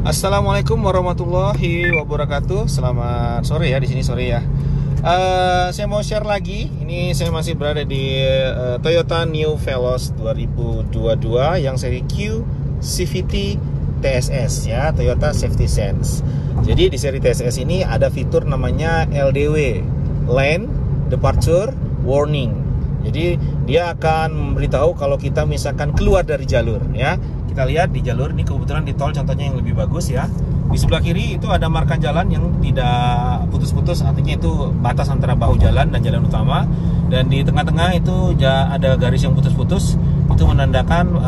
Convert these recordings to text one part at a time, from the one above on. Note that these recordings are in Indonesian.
Assalamualaikum warahmatullahi wabarakatuh. Selamat sore ya, di sini sore ya. Saya mau share lagi. Ini saya masih berada di Toyota New Veloz 2022 yang seri Q CVT TSS ya, Toyota Safety Sense. Jadi di seri TSS ini ada fitur namanya LDW, Lane Departure Warning. Jadi dia akan memberitahu kalau kita misalkan keluar dari jalur ya. Kita lihat di jalur ini, kebetulan di tol contohnya yang lebih bagus ya. Di sebelah kiri itu ada marka jalan yang tidak putus-putus, artinya itu batas antara bahu jalan dan jalan utama. Dan di tengah-tengah itu ada garis yang putus-putus, itu menandakan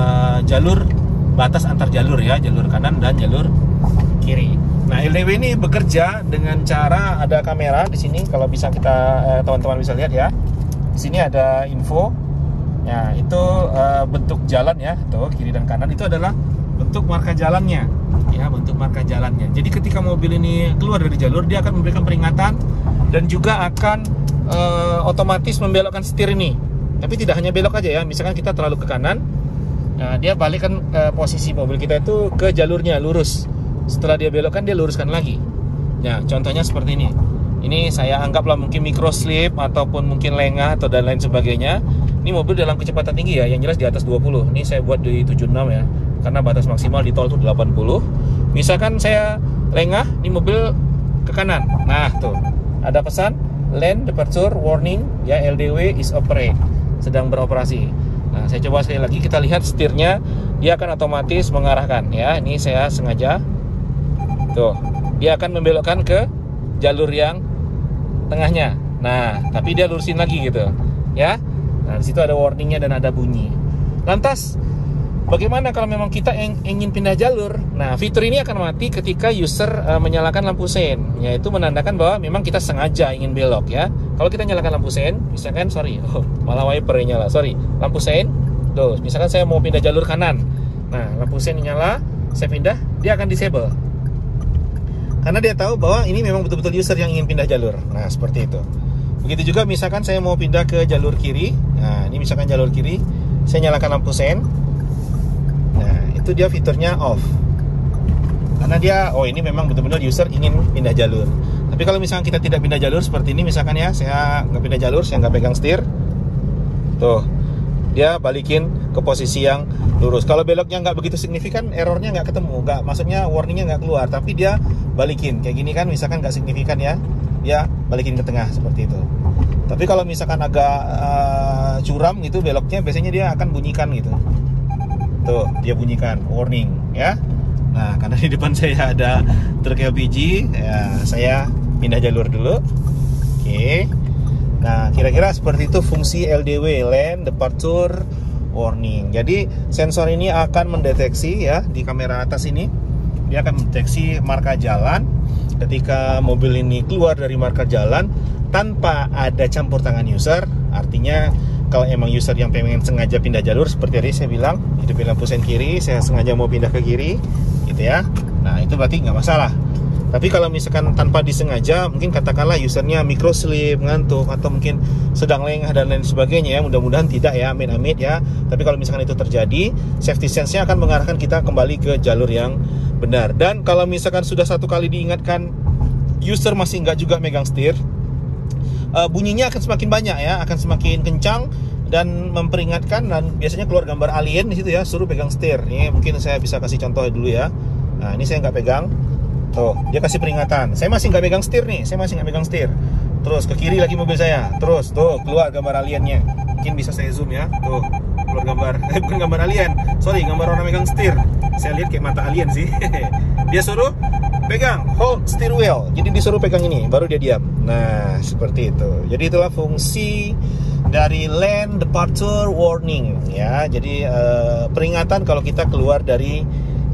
jalur batas antar jalur ya, jalur kanan dan jalur kiri. Nah, LDW ini bekerja dengan cara ada kamera di sini, kalau bisa kita teman-teman bisa lihat ya. Di sini ada info. Ya, itu bentuk jalan ya, tuh kiri dan kanan itu adalah bentuk marka jalannya, ya, bentuk marka jalannya. Jadi ketika mobil ini keluar dari jalur, dia akan memberikan peringatan dan juga akan otomatis membelokkan setir ini. Tapi tidak hanya belok aja ya, misalkan kita terlalu ke kanan, nah dia balikkan posisi mobil kita itu ke jalurnya lurus. Setelah dia belokkan, dia luruskan lagi. Ya, contohnya seperti ini. Ini saya anggaplah mungkin micro slip ataupun mungkin lengah atau dan lain sebagainya. Ini mobil dalam kecepatan tinggi ya, yang jelas di atas 20. Ini saya buat di 76 ya, karena batas maksimal di tol itu 80. Misalkan saya lengah, ini mobil ke kanan. Nah, tuh ada pesan Lane Departure Warning ya, LDW is operate, sedang beroperasi. Nah, saya coba sekali lagi, kita lihat setirnya, dia akan otomatis mengarahkan ya. Ini saya sengaja. Tuh, dia akan membelokkan ke jalur yang tengahnya. Nah, tapi dia lurusin lagi gitu ya. Nah, di situ ada warningnya dan ada bunyi. Lantas, bagaimana kalau memang kita ingin pindah jalur? Nah, fitur ini akan mati ketika user menyalakan lampu sein, yaitu menandakan bahwa memang kita sengaja ingin belok ya. Kalau kita nyalakan lampu sein, misalkan malah wipernya nyala. Lampu sein. Tuh, misalkan saya mau pindah jalur kanan. Nah, lampu sein nyala, saya pindah, dia akan disable. Karena dia tahu bahwa ini memang betul-betul user yang ingin pindah jalur. Nah, seperti itu. Begitu juga misalkan saya mau pindah ke jalur kiri. Nah, ini misalkan jalur kiri, saya nyalakan lampu sein. Nah, itu dia fiturnya off. Karena dia, ini memang betul-betul user ingin pindah jalur. Tapi kalau misalkan kita tidak pindah jalur seperti ini, misalkan ya, saya nggak pindah jalur, saya nggak pegang setir. Tuh, dia balikin ke posisi yang lurus. Kalau beloknya nggak begitu signifikan, errornya nggak ketemu, maksudnya warningnya nggak keluar, tapi dia balikin kayak gini kan, misalkan nggak signifikan ya, dia balikin ke tengah seperti itu. Tapi kalau misalkan agak curam gitu beloknya, biasanya dia akan bunyikan gitu. Tuh, dia bunyikan warning ya. Nah, karena di depan saya ada truk LPG, ya, saya pindah jalur dulu. Oke. Nah, kira-kira seperti itu fungsi LDW, Lane Departure Warning. Jadi sensor ini akan mendeteksi ya, di kamera atas ini dia akan mendeteksi marka jalan. Ketika mobil ini keluar dari marka jalan tanpa ada campur tangan user, artinya kalau emang user yang pengen sengaja pindah jalur, seperti tadi saya bilang, hidupin lampu sein kiri, saya sengaja mau pindah ke kiri gitu ya. Nah, itu berarti nggak masalah. Tapi kalau misalkan tanpa disengaja, mungkin katakanlah usernya micro slip, ngantuk, atau mungkin sedang lengah dan lain sebagainya ya, mudah-mudahan tidak ya, amit-amit ya. Tapi kalau misalkan itu terjadi, safety sense-nya akan mengarahkan kita kembali ke jalur yang benar. Dan kalau misalkan sudah satu kali diingatkan, user masih nggak juga megang setir, bunyinya akan semakin banyak ya, akan semakin kencang dan memperingatkan, dan biasanya keluar gambar alien di situ ya, suruh pegang setir. Ini mungkin saya bisa kasih contoh dulu ya. Nah, ini saya nggak pegang. Tuh, dia kasih peringatan. Saya masih nggak pegang setir nih, Terus ke kiri lagi mobil saya. Terus tuh keluar gambar aliennya. Mungkin bisa saya zoom ya. Tuh keluar gambar, bukan gambar alien. Gambar orang megang setir. Saya lihat kayak mata alien sih. Dia suruh pegang hold steer wheel. Jadi disuruh pegang ini, baru dia diam. Nah, seperti itu. Jadi itulah fungsi dari Lane Departure Warning ya. Jadi peringatan kalau kita keluar dari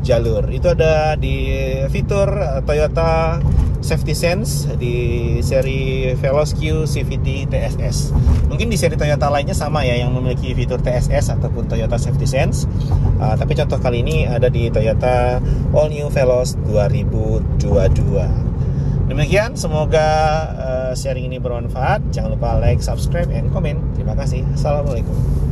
jalur. Itu ada di fitur Toyota Safety Sense di seri Veloz Q CVT TSS. Mungkin di seri Toyota lainnya sama ya, yang memiliki fitur TSS ataupun Toyota Safety Sense. Tapi contoh kali ini ada di Toyota All New Veloz 2022. Demikian, semoga sharing ini bermanfaat. Jangan lupa like, subscribe, and comment. Terima kasih. Assalamualaikum.